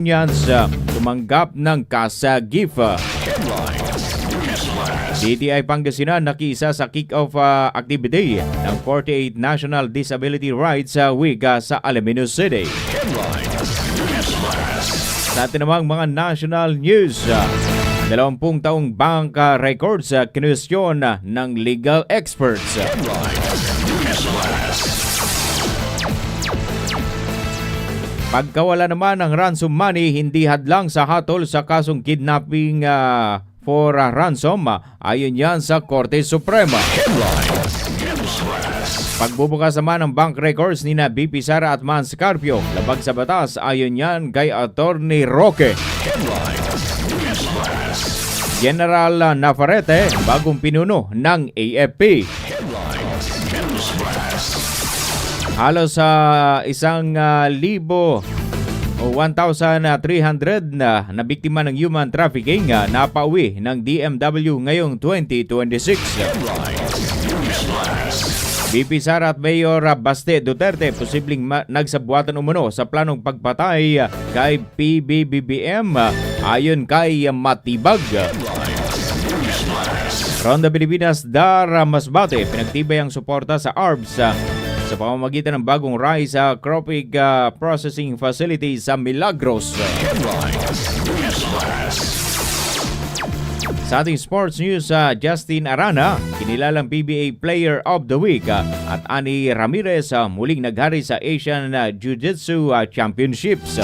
tumanggap ng kasagifa. DTI Pangasinan nakiisa sa kick-off activity ng 48th National Disability Rights Week sa Alaminos City. Sa atin namang mga national news, 20 taong bank records kinwestiyon ng legal experts. Pagkawala naman ng ransom money, hindi hadlang sa hatol sa kasong kidnapping for ransom, ayon yan sa Korte Suprema. Pagbubukas naman ng bank records ni na BP Sara at Mans Carpio, labag sa batas, ayon yan kay Attorney Roque. General Navarrete, bagong pinuno ng AFP. Halos sa 1,000 o 1,300 na biktima ng human trafficking napauwi ng DMW ngayong 2026. BP Sara at Mayor Baste Duterte posibleng nagsabuatan umano sa planong pagpatay kay PBBM ayon kay Matibag. Ronda Pilipinas Dar Masbate pinagtibay ang suporta sa ARBS sa pamamagitan ng bagong rice cropping processing facility sa Milagros. Sa ating sports news, Justin Arana, kinilalang PBA Player of the Week, at Ani Ramirez muling naghari sa Asian Jiu-Jitsu Championships.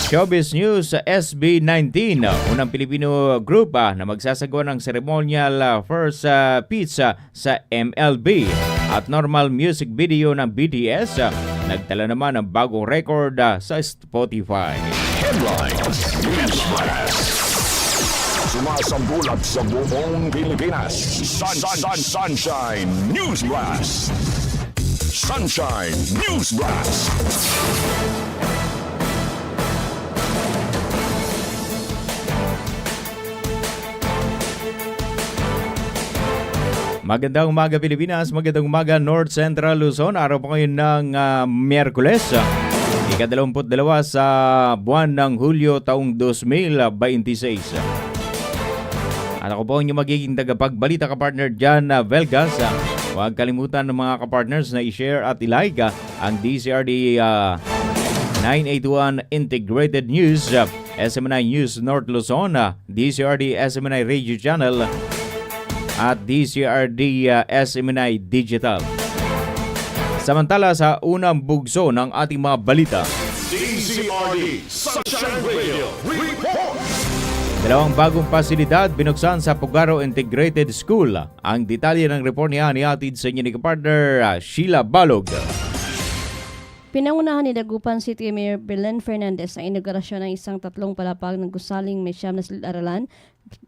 Showbiz News, SB19, unang Pilipino group na magsasagawa ng ceremonial first pizza sa MLB. At normal music video ng BTS, nagtala naman ng bagong record sa Spotify. Sumasambulat sa buong Pilipinas. Sunshine News Blast. Sunshine News Blast. Magandang umaga Pilipinas, magandang umaga North Central Luzon. Araw po ngayon ng Miyerkules, ika-22 sa buwan ng Hulyo taong 2026. At ako po ang inyong magiging tagapagbalita kapartner dyan Velgas. Huwag kalimutan ng mga kapartners na i-share at i-like ang DCRD 981 Integrated News, SMNI News North Luzon, DCRD SMNI Radio Channel, at DCRD SMNI Digital. Samantala sa unang bugso ng ating mga balita, DCRD Sunshine Radio Report. dalawang bagong pasilidad binuksan sa Pugaro Integrated School. Ang detalye ng report niya nihatid sa inyo ni partner Sheila Balog. Pinangunahan ni Dagupan City Mayor Belen Fernandez ang inaugurasyon ng isang 3 palapag ng gusaling may 9 na silid-aralan,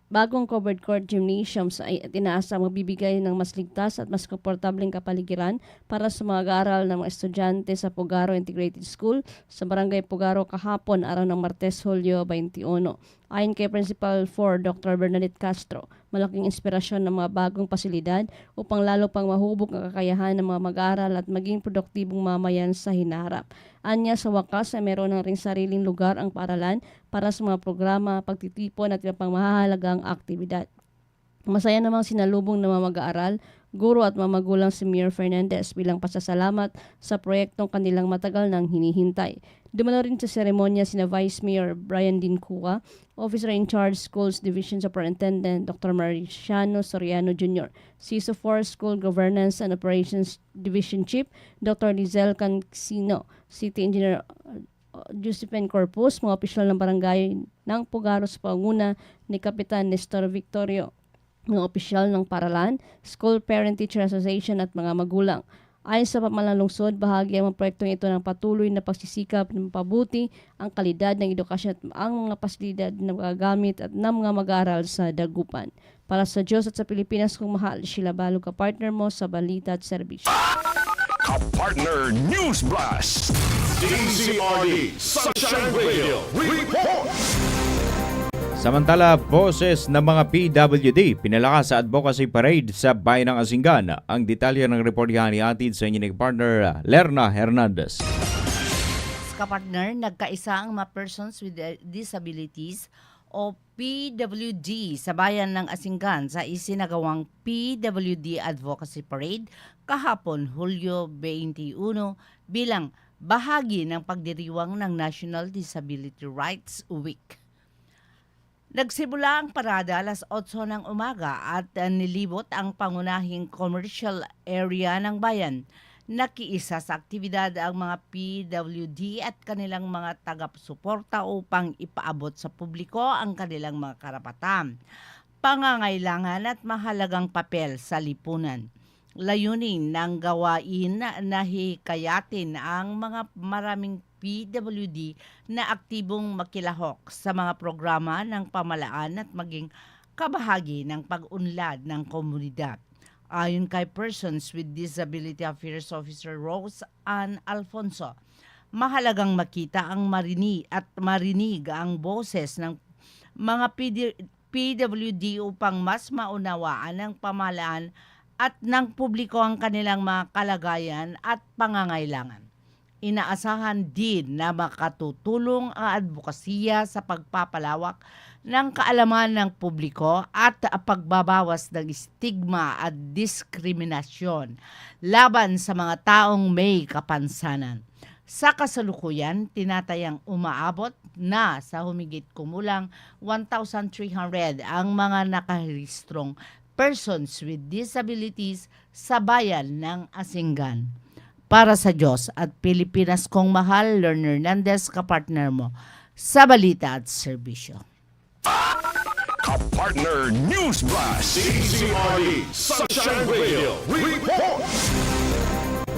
bagong covered court gymnasiums ay tinaasa magbibigay ng mas ligtas at mas komportableng kapaligiran para sa mga mag-aaral ng mga estudyante sa Pugaro Integrated School sa Barangay Pugaro kahapon araw ng Martes, Hulyo 21. Ayon kay Principal 4 Dr. Bernadette Castro, malaking inspirasyon ng mga bagong pasilidad upang lalo pang mahubog ang kakayahan ng mga mag-aaral at maging produktibong mamayan sa hinaharap. Anya sa wakas ay meron ng ring sariling lugar ang paaralan para sa mga programa, pagtitipon at iba pang mahalagang aktibidad. Masaya namang sinalubong ng mga mag-aaral, guro at mga magulang si Mayor Fernandez bilang pasasalamat sa proyektong kanilang matagal nang hinihintay. Dumalo rin sa seremonya sina Vice Mayor Brian Dincua, Officer in Charge Schools Division Superintendent Dr. Mariciano Soriano Jr., CISO 4 School Governance and Operations Division Chief Dr. Lizelle Cansino, City Engineer Josephine Corpus, mga opisyal ng barangay ng Pugaro sa panguna ni Kapitan Nestor Victorio, mga opisyal ng paralan, School Parent-Teacher Association at mga magulang. Ayon sa pamahalang lungsod, bahagi ang proyektong ito ng patuloy na pagsisikap na mapabuti ang kalidad ng edukasyon at ang mga pasilidad na magagamit at ng mga mag-aaral sa Dagupan. Para sa Diyos at sa Pilipinas kung mahal, Sheila Balog, ka-partner mo sa balita at serbisyo. Ka-partner News Blast. DCRD Sunshine Radio Report. Samantala, boses ng mga PWD pinalakas sa advocacy parade sa bayan ng Asingan. Ang detalye ng report yan ihatid sa inyo ni partner Lerna Hernandez. kapartner, nagkaisa ang mga persons with disabilities o PWD sa bayan ng Asinggan sa isinagawang PWD Advocacy Parade kahapon Hulyo 21 bilang bahagi ng pagdiriwang ng National Disability Rights Week. Nagsimula ang parada alas 8 ng umaga at nilibot ang pangunahing commercial area ng bayan. Nakiisa sa aktibidad ang mga PWD at kanilang mga tagasuporta upang ipaabot sa publiko ang kanilang mga karapatan, pangangailangan at mahalagang papel sa lipunan. Layunin ng gawain na hikayatin ang mga maraming PWD na aktibong makilahok sa mga programa ng pamalaan at maging kabahagi ng pag-unlad ng komunidad. Ayon kay Persons with Disability Affairs Officer Rose Ann Alfonso, mahalagang makita ang marinig ang boses ng mga PWD upang mas maunawaan ng pamalaan at ng publiko ang kanilang mga kalagayan at pangangailangan. Inaasahan din na makatutulong ang advokasya sa pagpapalawak ng kaalaman ng publiko at pagbabawas ng stigma at diskriminasyon laban sa mga taong may kapansanan. Sa kasalukuyan, tinatayang umaabot na sa humigit kumulang 1,300 ang mga nakarehistrong persons with disabilities sa bayan ng Asinggan. Para sa Diyos at Pilipinas kong mahal, Lern Hernandez, kapartner mo sa balita at serbisyo. Kapartner News Blast, DZRD Sunshine Radio, report!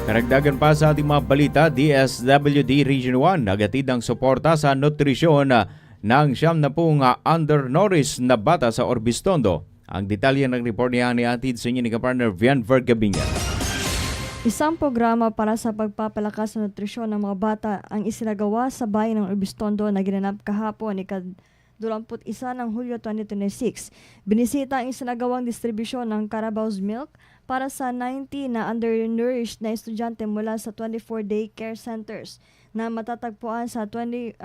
Karagdagan pa sa ating mga balita, DSWD Region 1 nagatid ang suporta sa nutrisyon ng 70 undernourished na bata sa Orbistondo. Ang detalye ng report ni atid sa inyo ni kapartner Vian Vergabinga. Isang programa para sa pagpapalakas ng nutrisyon ng mga bata ang isinagawa sa bayan ng Orbistondo na ginanap kahapon ika-21 ng Hulyo 2026. Binisita ang isinagawang distribusyon ng Carabao's Milk para sa 90 na undernourished na estudyante mula sa 24 daycare centers na matatagpuan sa 21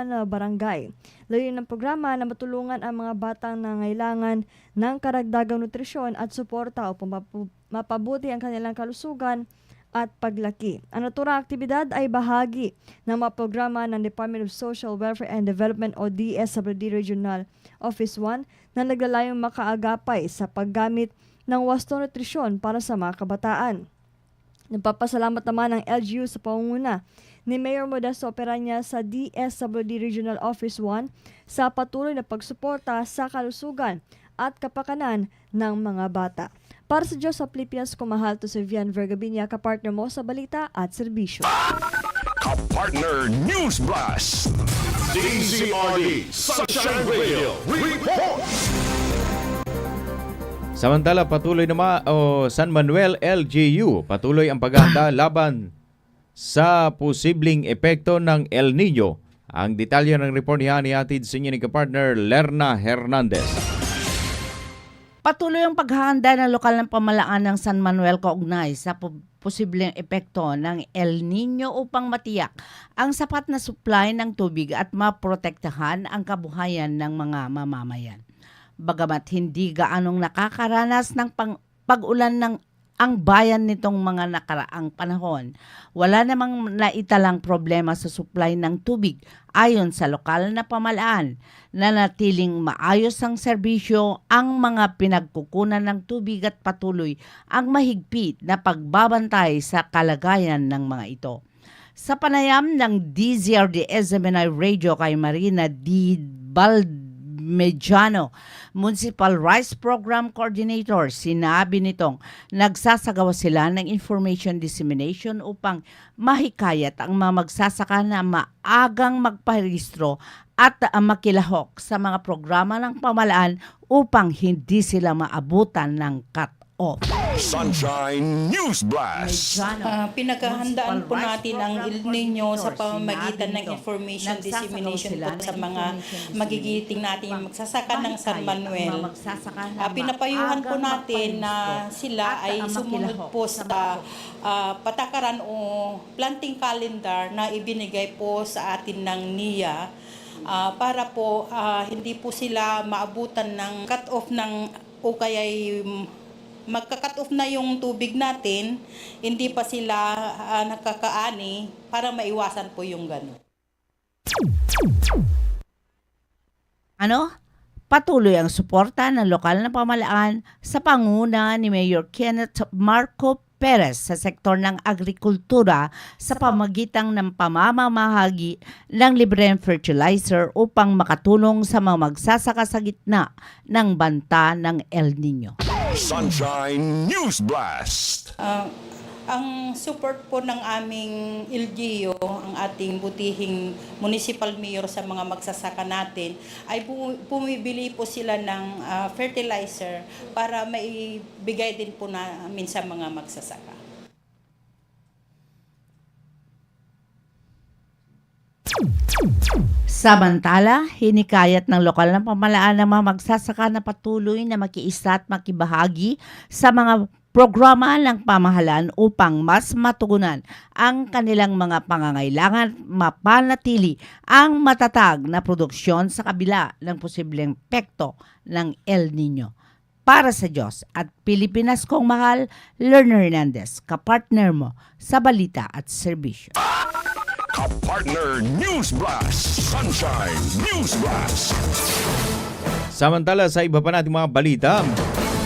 na barangay. Layunin ng programa na matulungan ang mga batang nangailangan ng karagdagang nutrisyon at suporta upang mapabuti ang kanilang kalusugan at paglaki. Ang naturang aktibidad ay bahagi ng mga programa ng Department of Social Welfare and Development o DSWD Regional Office 1 na naglalayong makaagapay sa paggamit ng wastong nutrisyon para sa mga kabataan. Nagpapasalamat naman ang LGU sa pangunguna ni Mayor Modesto Operanya sa DSWD Regional Office 1 sa patuloy na pagsuporta sa kalusugan at kapakanan ng mga bata. Para sa Diyos sa Pilipinas, kumahal to si Vian Vergabinha, kapartner mo sa balita at serbisyo. Kapartner News Blast, DZRD Sunshine Radio, report! Samantala, patuloy naman San Manuel LGU, patuloy ang paghahanda laban sa posibleng epekto ng El Nino. Ang detalye ng report ni atid sa inyo ni kapartner Lerna Hernandez. Patuloy ang paghahanda ng lokal ng pamalaan ng San Manuel kaugnay sa posibleng epekto ng El Nino upang matiyak ang sapat na supply ng tubig at maprotektahan ang kabuhayan ng mga mamamayan. Bagamat hindi gaanong nakakaranas ng pag-ulan ng ang bayan nitong mga nakaraang panahon, wala namang naitalang problema sa supply ng tubig ayon sa lokal na pamalaan. Nanatiling maayos ang serbisyo ang mga pinagkukunan ng tubig at patuloy ang mahigpit na pagbabantay sa kalagayan ng mga ito. Sa panayam ng DZRD SMNI Radio kay Marina D. Mediano, Municipal Rice Program Coordinator, sinabi nitong nagsasagawa sila ng information dissemination upang mahikayat ang mga magsasaka na maagang magparehistro at makilahok sa mga programa ng pamalaan upang hindi sila maabutan ng cut-off. Sunshine News Blast. Pinaghahandaan po natin ang El Nino sa pamamagitan ng information dissemination po sa mga magigiting natin magsasaka ng San Manuel. Pinapayuhan po natin na sila ay sumunod po sa patakaran o planting calendar na ibinigay po sa atin ng NIA para po hindi po sila maabutan ng cut-off ng o kaya'y magka-cut off na yung tubig natin, hindi pa sila nakakaani para maiwasan po yung gano'n. Patuloy ang suporta ng lokal na pamahalaan sa panguna ni Mayor Kenneth Marco Perez sa sektor ng agrikultura sa pamagitan ng pamamamahagi ng libreng fertilizer upang makatulong sa mga magsasaka sa gitna ng banta ng El Nino. Sunshine News Blast. Ang support po ng aming LGU, ang ating butihing municipal mayor sa mga magsasaka natin, ay pumibili po sila ng fertilizer para maibigay din po namin sa mga magsasaka. Samantala, hinikayat ng lokal na pamahalaan ng mga magsasaka na patuloy na makiisa at makibahagi sa mga programa ng pamahalaan upang mas matugunan ang kanilang mga pangangailangan, mapanatili ang matatag na produksyon sa kabila ng posibleng epekto ng El Nino. Para sa Diyos at Pilipinas kong mahal, Lerner Hernandez, kapartner mo sa balita at serbisyo. Kapartner News Blast. Sunshine News Blast. Samantala sa iba pa nating mga balita,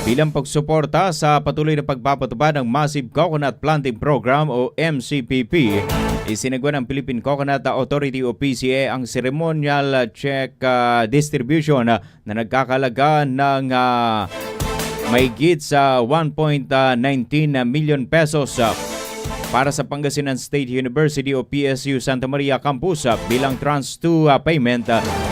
bilang pagsuporta sa patuloy na pagpapatupad ng Massive Coconut Planting Program o MCPP, isinagawa ng Philippine Coconut Authority o PCA ang ceremonial check distribution na nagkakalaga ng mahigit sa 1.19 million pesos para sa Pangasinan State University o PSU Santa Maria Campus bilang tranche 2 payment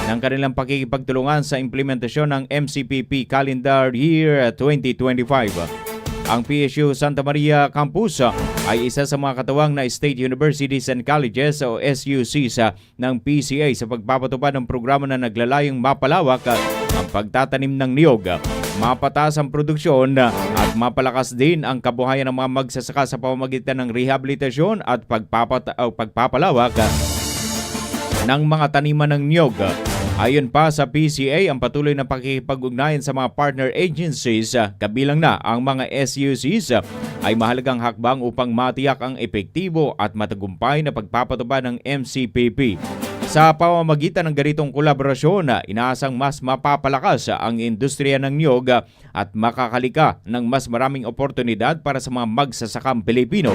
ng kanilang pakikipagtulungan sa implementasyon ng MCPP Calendar Year 2025. Ang PSU Santa Maria Campus ay isa sa mga katawang na State Universities and Colleges o SUCs ng PCA sa pagpapatupad ng programa na naglalayong mapalawak ang pagtatanim ng niyog, mapataas ang produksyon at mapalakas din ang kabuhayan ng mga magsasaka sa pamamagitan ng rehabilitasyon at pagpapalawak ng mga taniman ng niyog. Ayon pa sa PCA, ang patuloy na pakikipag-ugnayan sa mga partner agencies, kabilang na ang mga SUCs, ay mahalagang hakbang upang matiyak ang epektibo at matagumpay na pagpapatupad ng MCPP. Sa pamamagitan ng ganitong kolaborasyon, inaasang mas mapapalakas ang industriya ng niyog at makakalika ng mas maraming oportunidad para sa mga magsasakang Pilipino.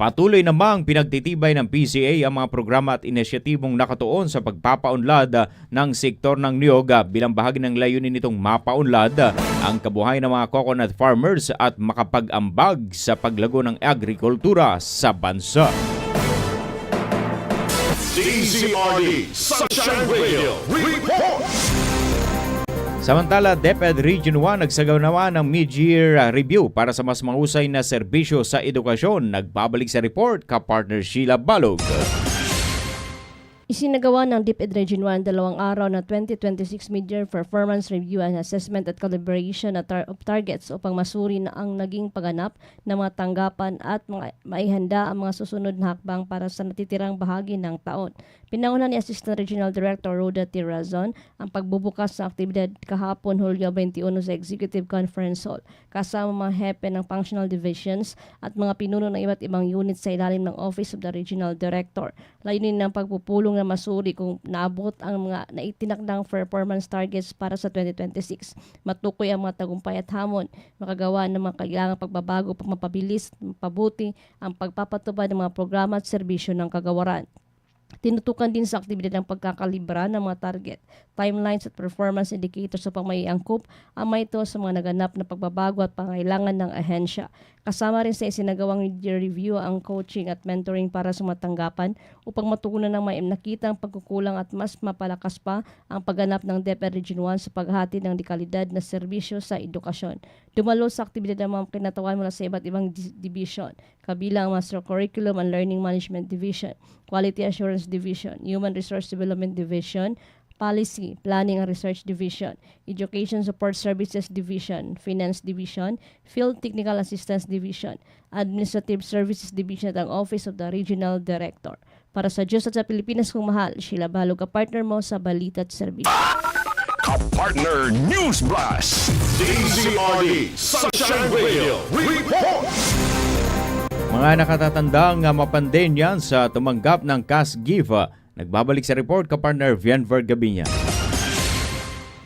Patuloy namang pinagtitibay ng PCA ang mga programa at inisyatibong nakatuon sa pagpapaunlad ng sektor ng niyog bilang bahagi ng layunin nitong mapaunlad ang kabuhayan ng mga coconut farmers at makapag-ambag sa paglago ng agrikultura sa bansa. DZRD Sunshine Radio Report. Samantala, DepEd Region 1 nagsagawa ng mid-year review para sa mas mahusay na serbisyo sa edukasyon. Nagbabalik sa report, kapartner Sheila Balog. Isinagawa ng DepEd Region 1 dalawang araw na 2026 Mid-Year Performance Review and Assessment at Calibration of Targets upang masuri na ang naging pagganap ng mga tanggapan at maihanda ang mga susunod na hakbang para sa natitirang bahagi ng taon. Pinangunahan ni Assistant Regional Director Rhoda T. Razon ang pagbubukas ng aktibidad kahapon Hulyo 21 sa Executive Conference Hall kasama mga hepe ng functional divisions at mga pinuno ng iba't ibang unit sa ilalim ng Office of the Regional Director. Layunin ng pagpupulong na masuri kung naabot ang mga naitinakdang performance targets para sa 2026. Matukoy ang mga tagumpay at hamon, makagawa ng mga kailangang pagbabago pang mapabilis, mapabuti ang pagpapatupad ng mga programa at serbisyo ng kagawaran. Tinutukan din sa aktibidad ng pagkakalibra ng mga target, timelines at performance indicators upang maiangkop ang mga ito sa mga naganap na pagbabago at pangailangan ng ahensya. Kasama rin sa isinagawang mid-year review ang coaching at mentoring para sa mga tanggapan upang matugunan ng may nakita ang pagkukulang at mas mapalakas pa ang pagganap ng DepEd Region 1 sa paghati ng dekalidad na serbisyo sa edukasyon. Dumalo sa aktibidad ng mga kinatawan mula sa iba't ibang division, kabilang ang Master Curriculum and Learning Management Division, Quality Assurance Division, Human Resource Development Division, Policy, Planning and Research Division, Education Support Services Division, Finance Division, Field Technical Assistance Division, Administrative Services Division at ang Office of the Regional Director. Para sa Diyos at sa Pilipinas kung mahal, Sheila Balog, ka-partner mo sa Balita at Serbisyo. Kapartner News Blast. DZRD Sunshine Radio. Report! Mga nakatatandang mapandenyan sa tumanggap ng cash gift. Nagbabalik sa report ka-partner Vienver Gabinya.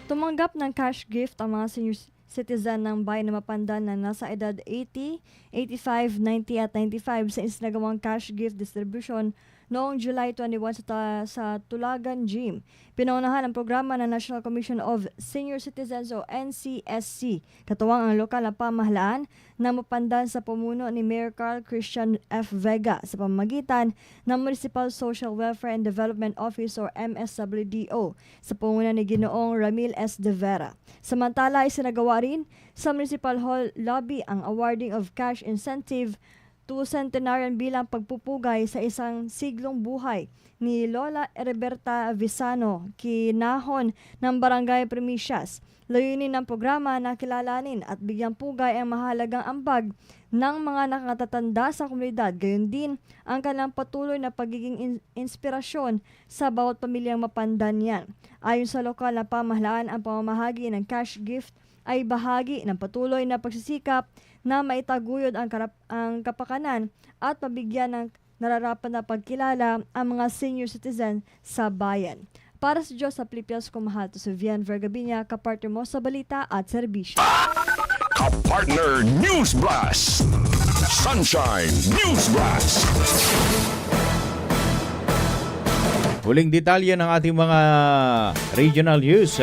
Tumanggap ng cash gift ang mga senior citizen ng bayan na mapandan na nasa edad 80, 85, 90 at 95 sa isinagawang cash gift distribution noong July 21 sa Tulagan Gym. Pinaunahan ang programa ng National Commission of Senior Citizens o NCSC. Katuwang ang lokal na pamahalaan na mapandan sa pamuno ni Mayor Carl Christian F. Vega sa pamamagitan ng Municipal Social Welfare and Development Office or MSWDO sa pamumuno ni Ginoong Ramil S. De Vera. Samantala, isinagawa rin sa Municipal Hall Lobby ang awarding of cash incentive to centenarian bilang pagpupugay sa isang siglong buhay ni Lola Heriberta Visano, kinahon ng Barangay Primicias. Layunin ng programa na kilalanin at bigyang pugay ang mahalagang ambag ng mga nakatatanda sa komunidad, gayon din ang kanilang patuloy na pagiging inspirasyon sa bawat pamilyang mapandan yan. Ayon sa lokal na pamahalaan, ang pamamahagi ng cash gift ay bahagi ng patuloy na pagsisikap na maitaguyod ang kapakanan at mabigyan ng nararapat na pagkilala ang mga senior citizen sa bayan. Para sa Diyos sa Pilipinas kumahal, to si Vienver Gabinya, kapartner mo sa Balita at Serbisyo. Kapartner News Blast. Sunshine News Blast. Huling detalye ng ating mga regional news.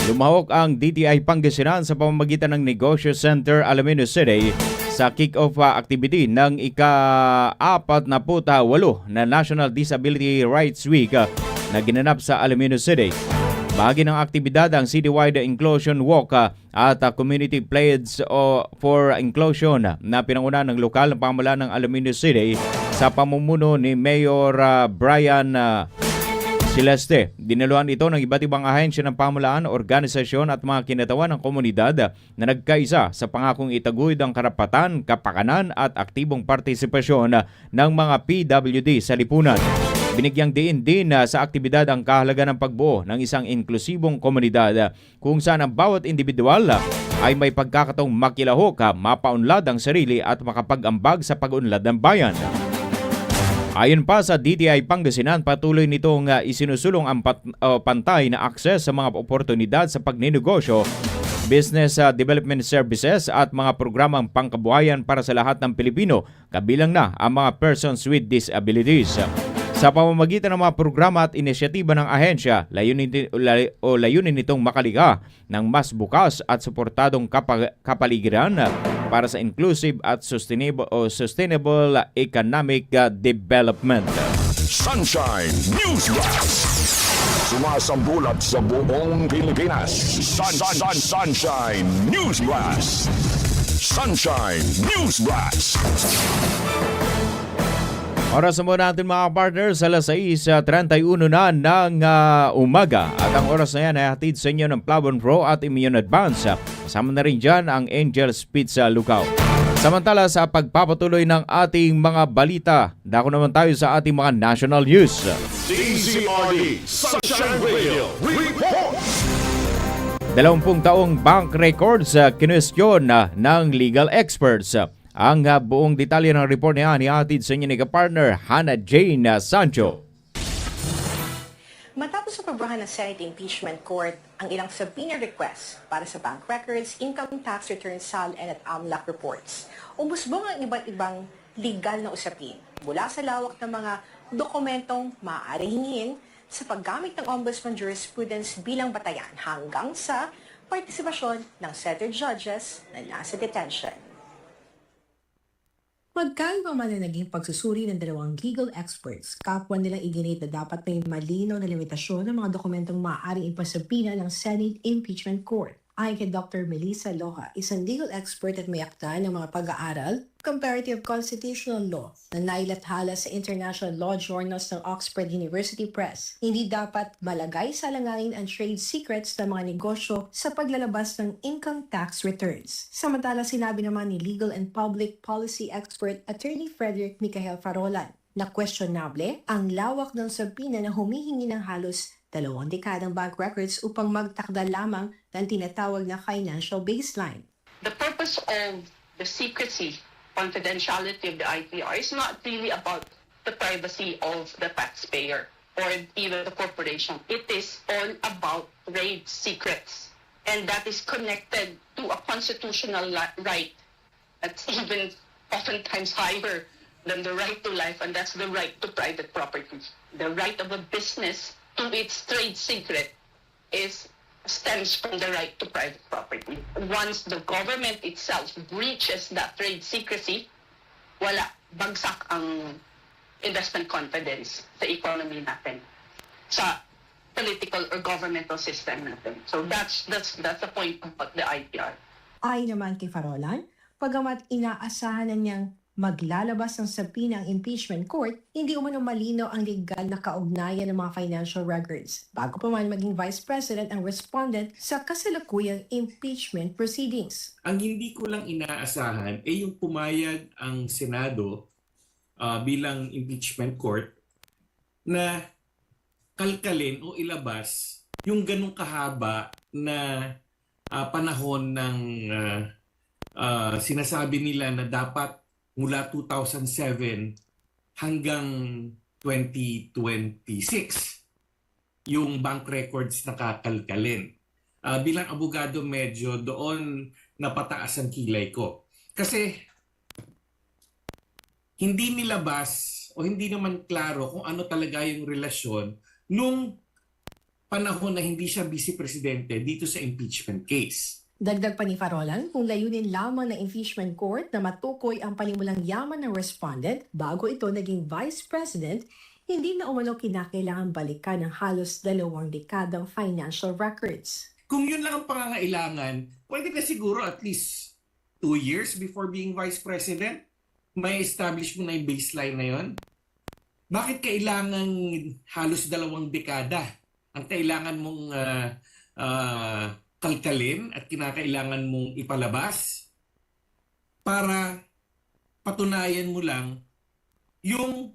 Lumahok ang DTI Pangasinan sa pamamagitan ng Negosyo Center Alamino City sa kick-off activity ng ika-48 na National Disability Rights Week na ginanap sa Alamino City. Bahagi ng aktibidad ang citywide inclusion walk at community pledge for inclusion na pinanguna ng lokal na pamahalaan ng Alamino City sa pamumuno ni Mayor Brian Celeste. Dinaluhan ito ng iba't ibang ahensya ng pamahalaan, organisasyon at mga kinatawan ng komunidad na nagkaisa sa pangakong itaguyod ang karapatan, kapakanan at aktibong partisipasyon ng mga PWD sa lipunan. Binigyang diin din sa aktibidad ang kahalagan ng pagbuo ng isang inklusibong komunidad kung saan ang bawat individual ay may pagkakataong makilahok, mapaunlad ang sarili at makapag-ambag sa pag-unlad ng bayan. Ayon pa sa DTI Pangasinan, patuloy nitong isinusulong ang pantay na akses sa mga oportunidad sa pagninegosyo, business development services at mga programang pangkabuhayan para sa lahat ng Pilipino, kabilang na ang mga persons with disabilities. Sa pamamagitan ng mga programa at inisyatiba ng ahensya, layunin nitong makalika ng mas bukas at suportadong kapaligiran para sa inclusive at sustainable economic development. Sunshine News Blast. Sumasambulat sa buong Pilipinas. Sunshine News Blast. Sunshine News Blast. Oras mo natin mga partners, alas 6:31 na ng umaga. At ang oras na yan ay hatid sa inyo ng Plavon Pro at Immune Advance. Kasama na rin dyan ang Angel's Pizza Lucao. Samantala sa pagpapatuloy ng ating mga balita, dako naman tayo sa ating mga national news. DZRD Sunshine Radio. Report! 20 taong bank records kinwestiyon ng legal experts. Ang buong detalye ng report niya ni atid sa inyo ni ka-partner Hannah Jane Sancho. Matapos sa pagbuhan ng Senate Impeachment Court ang ilang subpoena requests para sa bank records, income tax returns, SALN at AMLAC reports, umusbong ang iba't ibang legal na usapin mula sa lawak ng mga dokumentong maaari hingin sa paggamit ng Ombudsman jurisprudence bilang batayan hanggang sa partisipasyon ng Senator judges na nasa detention. Magkaiba man na naging pagsusuri ng dalawang legal experts, kapwa nilang iginit na dapat may malinaw na limitasyon ng mga dokumentong maaaring ipasabina ng Senate Impeachment Court. Ayon kay Dr. Melissa Loja, isang legal expert at may akda ng mga pag-aaral, comparative constitutional law, na nailathala sa International Law Journals ng Oxford University Press. Hindi dapat malagay sa alanganin ang trade secrets ng mga negosyo sa paglalabas ng income tax returns. Samantala, sinabi naman ni legal and public policy expert Attorney Frederick Michael Farolan na questionable ang lawak ng subpoena na humihingi ng halos 2 dekadang bank records upang magtakda lamang ng tinatawag na financial baseline. The purpose of the secrecy, confidentiality of the IPR is not really about the privacy of the taxpayer or even the corporation. It is all about trade secrets. And that is connected to a constitutional right that's even oftentimes higher than the right to life, and that's the right to private property. The right of a business to its trade secret stems from the right to private property. Once the government itself breaches that trade secrecy, wala, bagsak ang investment confidence sa economy natin, sa political or governmental system natin. So that's the point about the IPR. Ayon naman kay Farolan, pagamat inaasahan na niyang maglalabas ng subpoena ang impeachment court, hindi umano malinaw ang legal na kaugnayan ng mga financial records bago pa man maging vice president ang respondent sa kasalukuyang impeachment proceedings. Ang hindi ko lang inaasahan ay yung pumayag ang Senado bilang impeachment court na kalkalin o ilabas yung ganong kahaba na panahon ng sinasabi nila na dapat mula 2007 hanggang 2026 yung bank records na kakalkalin. Bilang abogado, medyo doon napataas ang kilay ko. Kasi hindi nilabas o hindi naman klaro kung ano talaga yung relasyon nung panahon na hindi siya vice presidente dito sa impeachment case. Dagdag pa ni Farolan, kung layunin lamang ng impeachment court na matukoy ang panimulang yaman ng respondent bago ito naging vice president, hindi na umano kinakailangan balikan ng halos 2 dekadang financial records. Kung yun lang ang pangangailangan, pwede na siguro at least 2 years before being vice president, may establish mo na yung baseline na yun. Bakit kailangan halos 2 dekada ang kailangan mong kalkalin at kinakailangan mong ipalabas para patunayan mo lang yung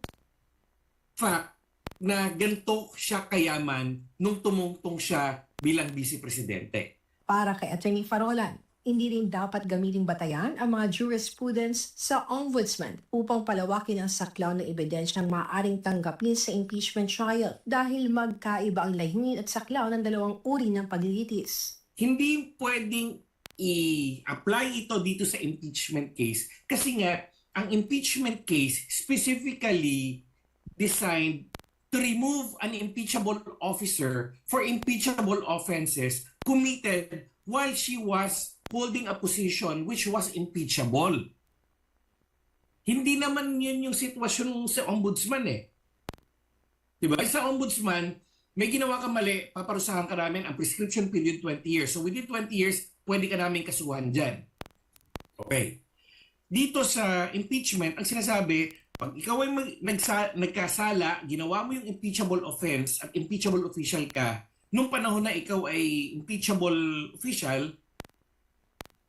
fact na ganito siya kayaman nung tumungtong siya bilang vice-presidente. Para kay Attorney Farolan, hindi rin dapat gamiting batayan ang mga jurisprudence sa ombudsman upang palawakin ang saklaw ng ebidensyang maaaring tanggapin sa impeachment trial dahil magkaiba ang layunin at saklaw ng 2 uri ng paglilitis. Hindi pwedeng i-apply ito dito sa impeachment case kasi nga ang impeachment case specifically designed to remove an impeachable officer for impeachable offenses committed while she was holding a position which was impeachable. Hindi naman yun yung sitwasyon sa ombudsman eh. Diba? Sa ombudsman, may ginawa ka mali, paparusahan ka namin ang prescription period 20 years. So within 20 years, pwede ka namin kasuhan dyan. Okay. Dito sa impeachment, ang sinasabi, pag ikaw ay nagkasala, ginawa mo yung impeachable offense at impeachable official ka, nung panahon na ikaw ay impeachable official,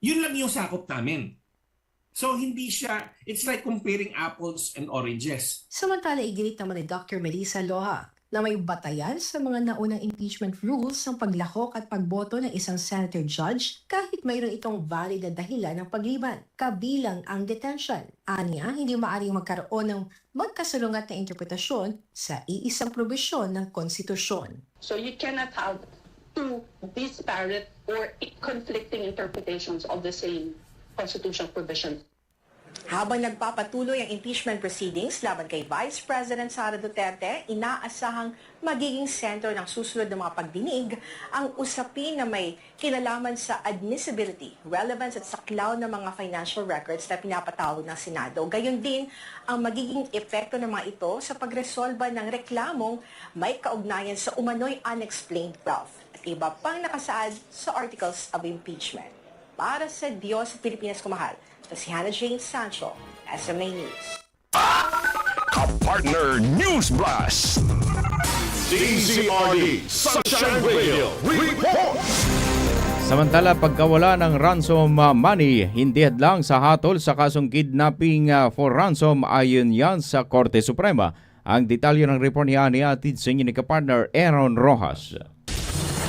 yun lang yung sakop namin. So hindi siya, it's like comparing apples and oranges. Samantala, iginit naman ni Dr. Melissa Loja na may batayan sa mga naunang impeachment rules ng paglahok at pagboto ng isang senator judge kahit mayroon itong valid na dahilan ng pagliban, kabilang ang detention. Aniya, hindi maaaring magkaroon ng magkasalungat na interpretasyon sa iisang probisyon ng konstitusyon. So you cannot have two disparate or conflicting interpretations of the same constitutional provision. Habang nagpapatuloy ang impeachment proceedings laban kay Vice President Sara Duterte, inaasahang magiging sentro ng susunod na mga pagdinig ang usapin na may kinalaman sa admissibility, relevance at saklaw ng mga financial records na pinapatawag ng Senado. Gayon din ang magiging epekto ng mga ito sa pagresolba ng reklamong may kaugnayan sa umano'y unexplained wealth at iba pang nakasaad sa articles of impeachment. Para sa Diyos at Pilipinas Kumahal, ito si Hannah Jane Sancho, SMA News. Ka-partner News Blast. DZRD Sunshine Radio Report. Samantala, pagkawala ng ransom money, hindi hadlang sa hatol sa kasong kidnapping for ransom ayon yan sa Korte Suprema. Ang detalye ng report niya atid sa inyo ni kapartner Aaron Rojas.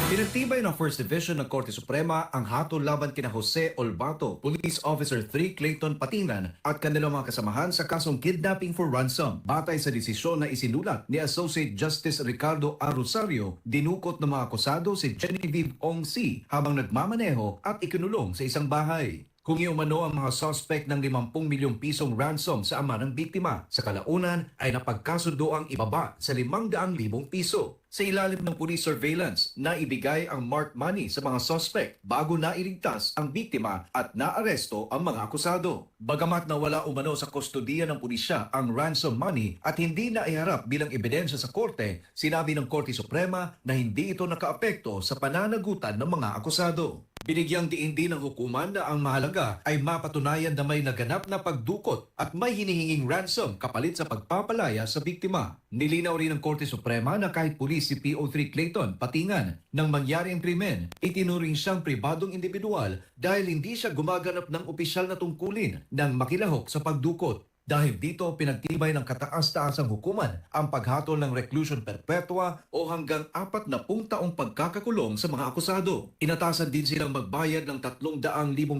Pinagtibay ng First Division ng Korte Suprema ang hatol laban kina Jose Olbato, Police Officer 3 Clayton Patingan at kanilang mga kasamahan sa kasong kidnapping for ransom. Batay sa desisyon na isinulat ni Associate Justice Ricardo A. Rosario, dinukot ng mga akusado si Genevieve Ong C. habang nagmamaneho at ikinulong sa isang bahay. Kung iumano ang mga suspect ng 50 milyong pisong ransom sa ama ng biktima, sa kalaunan ay napagkasundo ang ibaba sa 500,000 piso. Sa ilalim ng police surveillance, naibigay ang marked money sa mga suspect bago nailigtas ang biktima at naaresto ang mga akusado. Bagamat nawala umano sa kustodiya ng pulisya ang ransom money at hindi na iharap bilang ebidensya sa korte, sinabi ng Korte Suprema na hindi ito nakaapekto sa pananagutan ng mga akusado. Binigyang diin din ng hukuman na ang mahalaga ay mapatunayan na may naganap na pagdukot at may hinihinging ransom kapalit sa pagpapalaya sa biktima. Nilinaw rin ng Korte Suprema na kahit pulis si PO3 Clayton Patingan nang mangyari ang krimen, itinuring siyang pribadong individual dahil hindi siya gumaganap ng opisyal na tungkulin nang makilahok sa pagdukot. Dahil dito, pinagtibay ng kataas-taasang hukuman ang paghatol ng reclusion perpetua o hanggang 40 taong pagkakakulong sa mga akusado. Inatasan din silang magbayad ng 300,000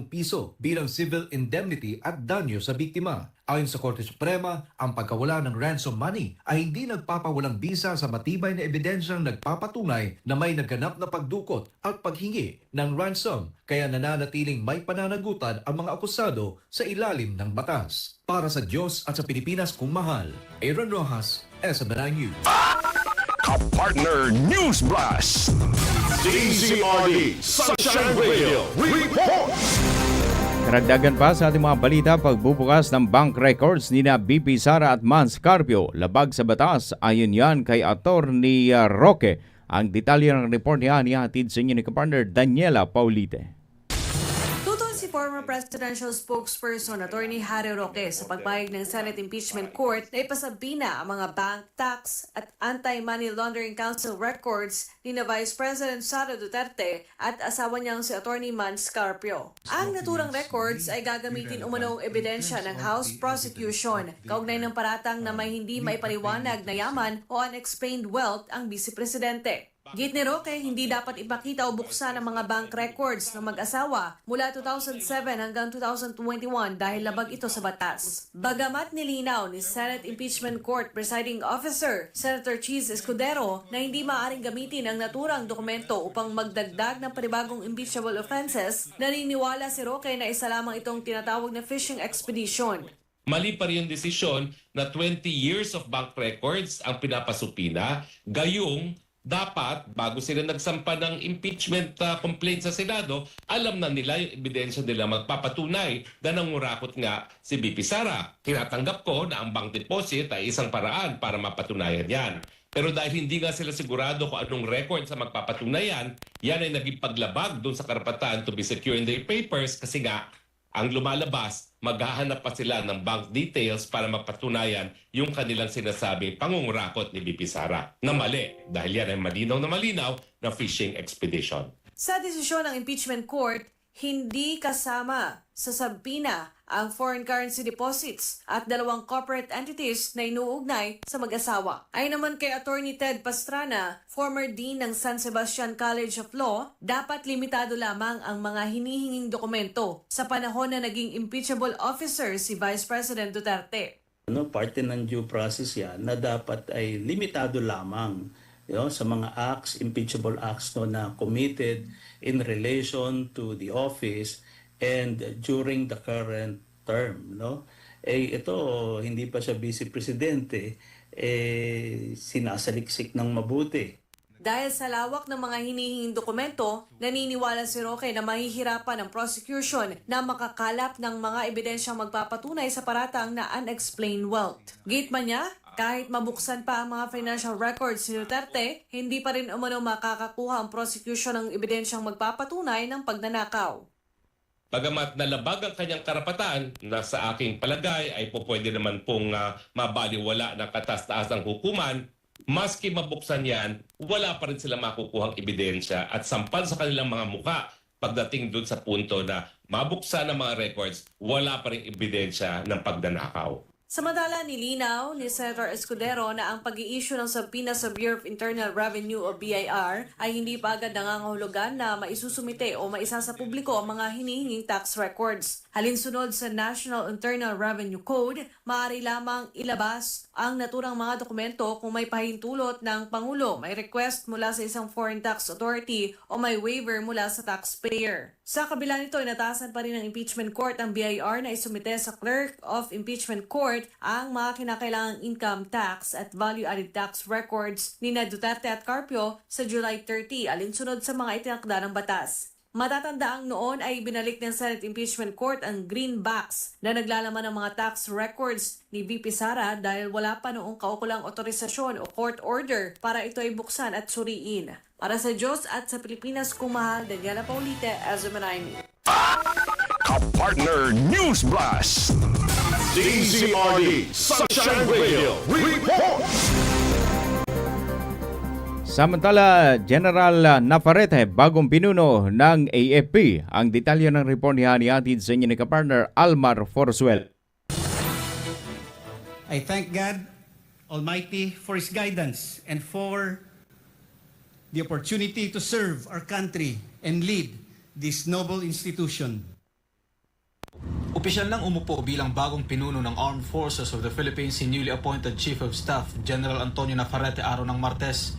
piso bilang civil indemnity at danyo sa biktima. Ayon sa Korte Suprema, ang pagkawala ng ransom money ay hindi nagpapawalang bisa sa matibay na ebidensyang nagpapatunay na may naganap na pagdukot at paghingi ng ransom, kaya nananatiling may pananagutan ang mga akusado sa ilalim ng batas. Para sa Diyos at sa Pilipinas kung mahal, Aaron Rojas, SMNI News. Ka-partner News Blast. DZRD Sunshine Radio Report. Karagdagan pa sa ating mga balita, pagbubukas ng bank records ni na BP Sara at Mans Carpio, labag sa batas, ayon yan kay Attorney Roque. Ang detalye ng report niya nihatid sa inyo ni kapartner Daniela Paulite. Tutol si former presidential spokesperson Attorney Harry Roque sa pagpahayag ng Senate Impeachment Court na ipasabina ang mga bank, tax at Anti-Money Laundering Council records ni na Vice President Sara Duterte at asawa niyang si Attorney Mans Carpio. Ang naturang records ay gagamitin umanong ebidensya ng House Prosecution kaugnay ng paratang na may hindi maipaliwanag na yaman o unexplained wealth ang Vice Presidente. Git ni Roque, hindi dapat ipakita o buksan ang mga bank records ng mag-asawa mula 2007 hanggang 2021 dahil labag ito sa batas. Bagamat nilinaw ni Senate Impeachment Court Presiding Officer Senator Cheese Escudero na hindi maaaring gamitin ang naturang dokumento upang magdagdag ng panibagong impeachable offenses, naniniwala si Roque na isa lamang itong tinatawag na fishing expedition. Mali pa rin yung desisyon na 20 years of bank records ang pinapasupina, gayong dapat, bago sila nagsampa ng impeachment complaint sa Senado, alam na nila yung ebidensya nila magpapatunay na nangurakot nga si BP Sara. Tinatanggap ko na ang bank deposit ay isang paraan para mapatunayan yan. Pero dahil hindi nga sila sigurado kung anong record sa magpapatunayan, yan ay naging paglabag doon sa karapatan to be secure in their papers kasi nga, ang lumalabas, maghahanap pa sila ng bank details para mapatunayan yung kanilang sinasabing pangungurakot ni BP Sara na mali dahil yan ay malinaw na phishing expedition. Sa desisyon ng impeachment court, hindi kasama sa sabina ang foreign currency deposits at dalawang corporate entities na inuugnay sa mag-asawa. Ay naman kay Attorney Ted Pastrana, former Dean ng San Sebastian College of Law, dapat limitado lamang ang mga hinihinging dokumento sa panahon na naging impeachable officer si Vice President Duterte. Parte ng due process yan na dapat ay limitado lamang sa mga acts, impeachable acts na committed in relation to the office and during the current term. ito, hindi pa siya vice presidente, sinasaliksik ng mabuti. Dahil sa lawak ng mga hinihinging dokumento, naniniwala si Roque na mahihirapan ng prosecution na makakalap ng mga ebidensyang magpapatunay sa paratang na unexplained wealth. Gate niya, kahit mabuksan pa ang mga financial records ni Duterte, hindi pa rin umano makakakuha ang prosecution ng ebidensyang magpapatunay ng pagnanakaw. Bagamat nalabag ang kanyang karapatan na sa aking palagay ay pwede naman pong mabaliwala ng katas-taasang hukuman, maski mabuksan yan, wala pa rin sila makukuhang ebidensya at sampal sa kanilang mga muka pagdating doon sa punto na mabuksan ang mga records, wala pa rin ebidensya ng pagnanakaw. Samantala, nilinaw ni Senator Escudero na ang pag-i-issue ng subpoena sa Bureau of Internal Revenue o BIR ay hindi pa agad nangangahulugan na maisusumite o maisa sa publiko ang mga hinihinging tax records. Halinsunod sa National Internal Revenue Code, maaari lamang ilabas ang naturang mga dokumento kung may pahintulot ng Pangulo, may request mula sa isang foreign tax authority o may waiver mula sa taxpayer. Sa kabila nito, inatasan pa rin ng impeachment court ang BIR na isumite sa Clerk of Impeachment Court ang mga kinakailangang income tax at value-added tax records ni Duterte at Carpio sa July 30 alinsunod sa mga itinakda ng batas. Matatandaang noon ay binalik ng Senate Impeachment Court ang greenbacks na naglalaman ng mga tax records ni VP Sara dahil wala pa noong kaukulang otorisasyon o court order para ito ay buksan at suriin. Para sa Diyos at sa Pilipinas, kumahal, Daniela Paulite, Ezra Manaimi. Ka-partner News Blast. DZRD Sunshine Radio reports. Samantala, General Navarrete, bagong pinuno ng AFP. Ang detalye ng report ni Haniatid sa inyo ni ka-partner Almar Forzuel. I thank God Almighty for His guidance and for the opportunity to serve our country and lead this noble institution. Opisyal nang umupo bilang bagong pinuno ng Armed Forces of the Philippines si newly appointed Chief of Staff General Antonio Navarrete araw ng Martes.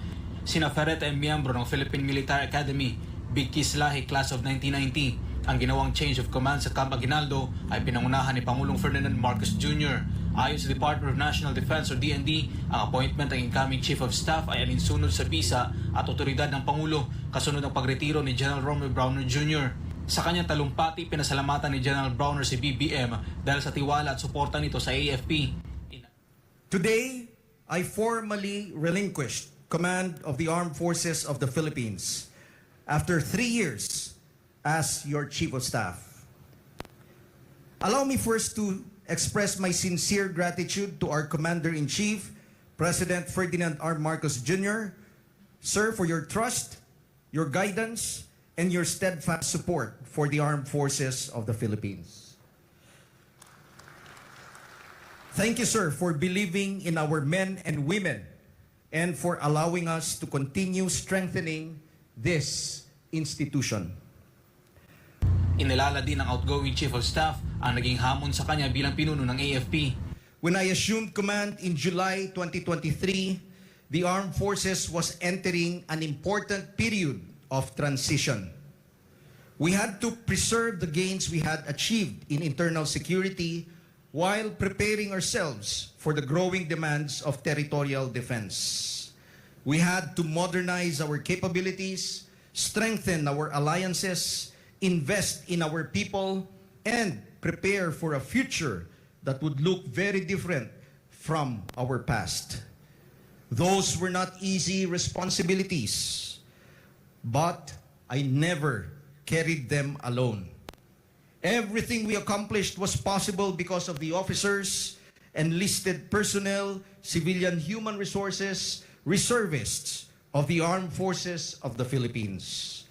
Si Navarrete ay miyembro ng Philippine Military Academy, Big Kislahi Class of 1990. Ang ginawang change of command sa Camp Aguinaldo ay pinangunahan ni Pangulong Ferdinand Marcos Jr. Ayon sa Department of National Defense o DND, ang appointment ng incoming Chief of Staff ay alinsunod sa bisa at otoridad ng Pangulo kasunod ng pagretiro ni General Romeo Browner Jr. Sa kanyang talumpati, pinasalamatan ni General Browner si BBM dahil sa tiwala at suporta nito sa AFP. Today, I formally relinquished command of the Armed Forces of the Philippines after 3 years as your Chief of Staff. Allow me first to express my sincere gratitude to our Commander-in-Chief, President Ferdinand R. Marcos Jr., sir, for your trust, your guidance, and your steadfast support for the Armed Forces of the Philippines. Thank you, sir, for believing in our men and women and for allowing us to continue strengthening this institution. Inilala din ng outgoing Chief of Staff ang naging hamon sa kanya bilang pinuno ng AFP. When I assumed command in July 2023, the Armed Forces was entering an important period of transition. We had to preserve the gains we had achieved in internal security while preparing ourselves for the growing demands of territorial defense. We had to modernize our capabilities, strengthen our alliances, invest in our people, and prepare for a future that would look very different from our past. Those were not easy responsibilities, but I never carried them alone. Everything we accomplished was possible because of the officers, enlisted personnel, civilian human resources, reservists of the Armed Forces of the Philippines.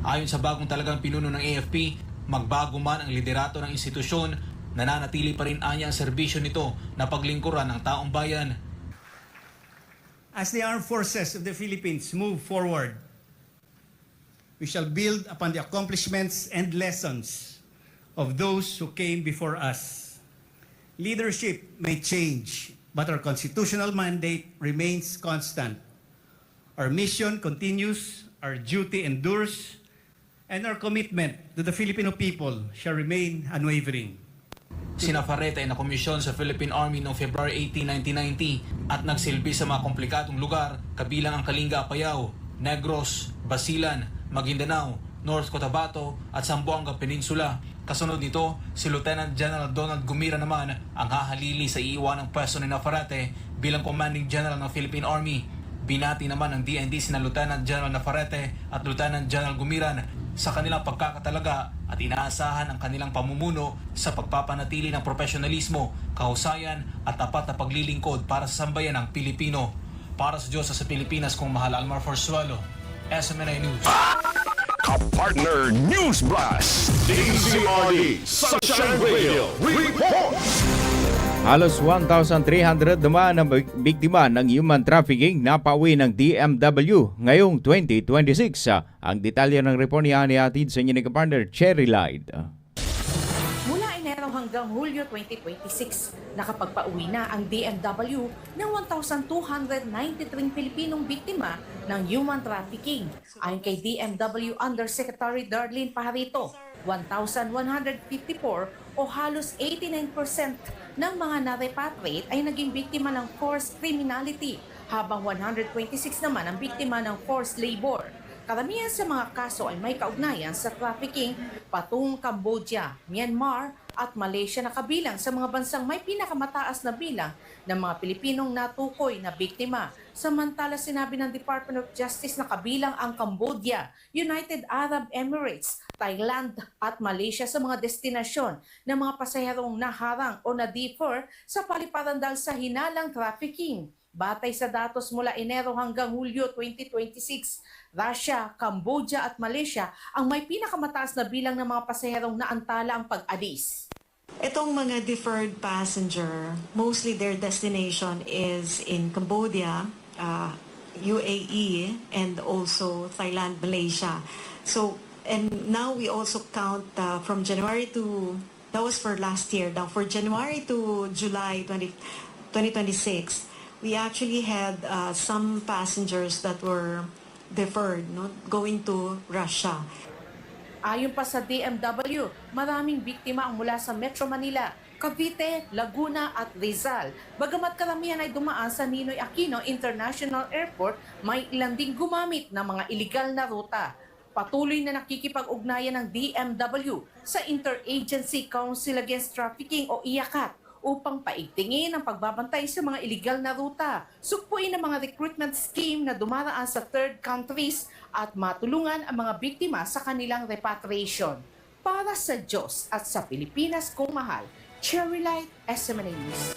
Ayon sa bagong talagang pinuno ng AFP, magbago man ang liderato ng institusyon, nananatili pa rin anya ang serbisyo nito na paglingkuran ng taong bayan. As the Armed Forces of the Philippines move forward, we shall build upon the accomplishments and lessons of those who came before us. Leadership may change, but our constitutional mandate remains constant. Our mission continues, our duty endures, and our commitment to the Filipino people shall remain unwavering. Si Navarrete ay nakomisyon sa Philippine Army noong February 18, 1990 at nagsilbi sa mga komplikadong lugar kabilang ang Kalinga, Apayao, Negros, Basilan, Maguindanao, North Cotabato at Zamboanga Peninsula. Kasunod nito, si Lieutenant General Donald Gumira naman ang hahalili sa iiwanang pwesto ni Navarrete bilang Commanding General ng Philippine Army. Binati naman ng DND sina Lieutenant General Navarrete at Lieutenant General Gumiran sa kanilang pagkakatalaga at inaasahan ang kanilang pamumuno sa pagpapanatili ng profesionalismo, kahusayan at tapat na paglilingkod para sa sambayan ng Pilipino. Para sa Diyos sa Pilipinas, kung mahal Almar Forzuelo, SMNI News. Partner News Blast, DZRD Sunshine Radio Report. Halos 1,300 naman ang biktima ng human trafficking na pauwi ng DMW ngayong 2026. Ang detalye ng report ni hatid sa inyo ni partner Cherry Light. Mula Enero hanggang Hulyo 2026, nakapagpauwi na ang DMW ng 1,293 Pilipinong biktima ng human trafficking. Ayon kay DMW Undersecretary Darlene Pajarito, 1,154 o halos 89% ng mga na-repatriate ay naging biktima ng forced criminality, habang 126 naman ang biktima ng forced labor. Karamihan sa mga kaso ay may kaugnayan sa trafficking patungong Cambodia, Myanmar at Malaysia na kabilang sa mga bansang may pinakamataas na bilang ng mga Pilipinong natukoy na biktima. Samantala, sinabi ng Department of Justice na kabilang ang Cambodia, United Arab Emirates, Thailand at Malaysia sa mga destinasyon ng mga pasaherong naharang o na-defer sa paliparan dahil sa hinalang trafficking. Batay sa datos mula Enero hanggang Hulyo 2026, Russia, Cambodia at Malaysia ang may pinakamataas na bilang ng mga pasaherong naantala ang pag-alis. Itong mga deferred passenger, mostly their destination is in Cambodia, UAE, and also Thailand, Malaysia. So, and now we also count from January to, that was for last year, now for January to July 2026, we actually had some passengers that were deferred, no, going to Russia. Ayon pa sa DMW, maraming biktima ang mula sa Metro Manila, Cavite, Laguna at Rizal. Bagamat karamihan ay dumaan sa Ninoy Aquino International Airport, may ilan ding gumamit ng mga illegal na ruta. Patuloy na nakikipag-ugnayan ng DMW sa Interagency Council Against Trafficking o IACAT upang paigtingin ang pagbabantay sa mga illegal na ruta, sugpuin ang mga recruitment scheme na dumaraan sa third countries at matulungan ang mga biktima sa kanilang repatriation. Para sa Diyos at sa Pilipinas kung mahal, Cherry Light, SMNA News.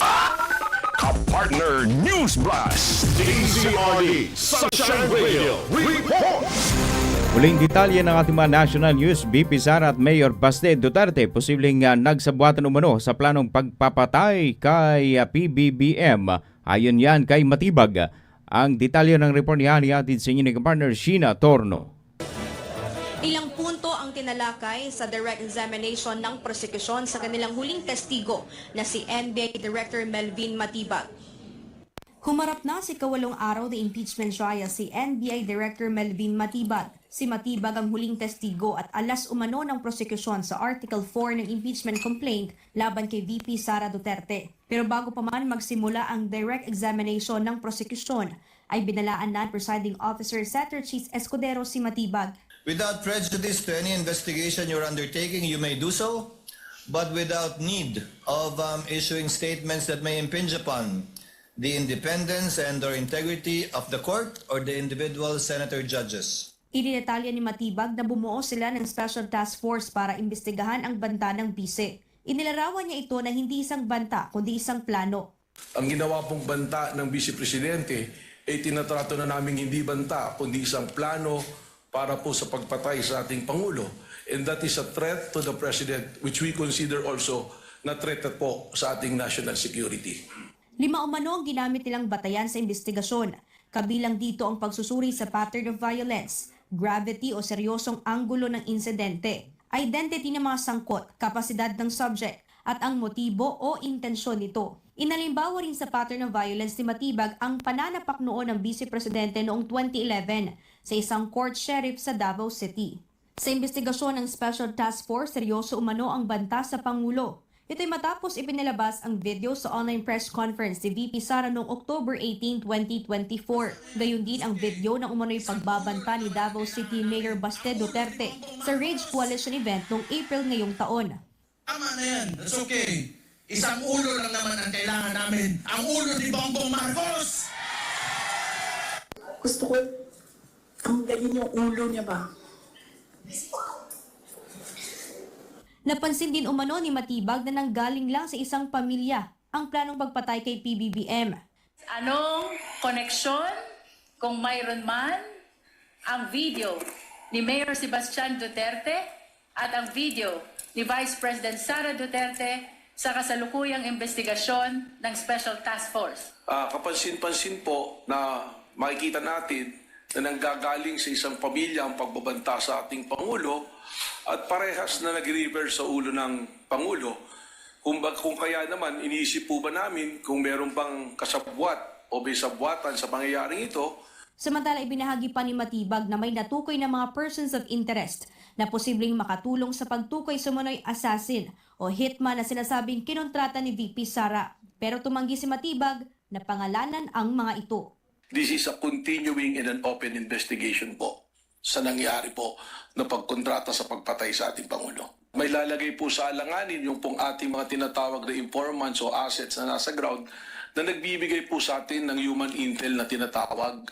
Partner News Blast, DZRD Sunshine Radio Report. Huling detalye ng ating mga national news, BP Sara at Mayor Baste Duterte posibleng nagsabuatan umano sa planong pagpapatay kay PBBM. Ayon yan kay Matibag. Ang detalye ng report ni hatid sa inyo ni partner Sheena Torno. Ilang punto ang tinalakay sa direct examination ng prosekusyon sa kanilang huling testigo na si NBI Director Melvin Matibag. Humarap na si kawalong araw na impeachment trial si NBI Director Melvin Matibag. Si Matibag ang huling testigo at alas umano ng prosekusyon sa Article 4 ng impeachment complaint laban kay VP Sara Duterte. Pero bago pa man magsimula ang direct examination ng prosekusyon, ay binalaan na presiding officer Senator Chief Escudero si Matibag. Without prejudice to any investigation you're undertaking, you may do so, but without need of issuing statements that may impinge upon the independence and or integrity of the court or the individual senator judges. Inidetalya ni Matibag na bumuo sila ng Special Task Force para imbestigahan ang banta ng bise. Inilarawan niya ito na hindi isang banta kundi isang plano. Ang ginawa pong banta ng Vice Presidente ay tinatrato na namin hindi banta kundi isang plano para po sa pagpatay sa ating Pangulo. And that is a threat to the President which we consider also na threat po sa ating national security. 5 umano ang ginamit nilang batayan sa investigasyon. Kabilang dito ang pagsusuri sa pattern of violence, gravity o seryosong anggulo ng insidente, identity ng mga sangkot, kapasidad ng subject, at ang motibo o intensyon nito. Inalimbawa rin sa pattern of violence ni Matibag ang pananapak noon ng Vice Presidente noong 2011 sa isang court sheriff sa Davao City. Sa investigasyon ng Special Task Force, seryoso umano ang banta sa Pangulo. Ito'y matapos ipinilabas ang video sa online press conference ni VP Sara noong October 18, 2024. Gayon din ang video ng umano'y pagbabanta ni Davao City Mayor Baste Duterte sa Rage Coalition event noong April ngayong taon. Tama na yan. That's okay. Isang ulo lang naman ang kailangan namin. Ang ulo ni Bongbong Marcos! Gusto ko, ang galing yung ulo niya ba? Napansin din umano ni Matibag na nanggaling lang sa isang pamilya ang planong pagpatay kay PBBM. Anong koneksyon, kung mayroon man, ang video ni Mayor Sebastian Duterte at ang video ni Vice President Sara Duterte sa kasalukuyang investigasyon ng Special Task Force? Kapansin-pansin po na makikita natin na nanggagaling sa isang pamilya ang pagbabanta sa ating Pangulo at parehas na nag-refer sa ulo ng Pangulo. Kung kaya naman, iniisip po ba namin kung meron bang kasabwat o may sabwatan sa pangyayaring ito? Samantala, ibinahagi pa ni Matibag na may natukoy na mga persons of interest na posibleng makatulong sa pagtukoy sa umano'y assassin o hitman na sinasabing kinontrata ni VP Sara. Pero tumanggi si Matibag na pangalanan ang mga ito. This is a continuing and an open investigation po sa nangyari po na pagkontrata sa pagpatay sa ating Pangulo. May lalagay po sa alanganin yung pong ating mga tinatawag na informants o assets na nasa ground na nagbibigay po sa atin ng human intel na tinatawag.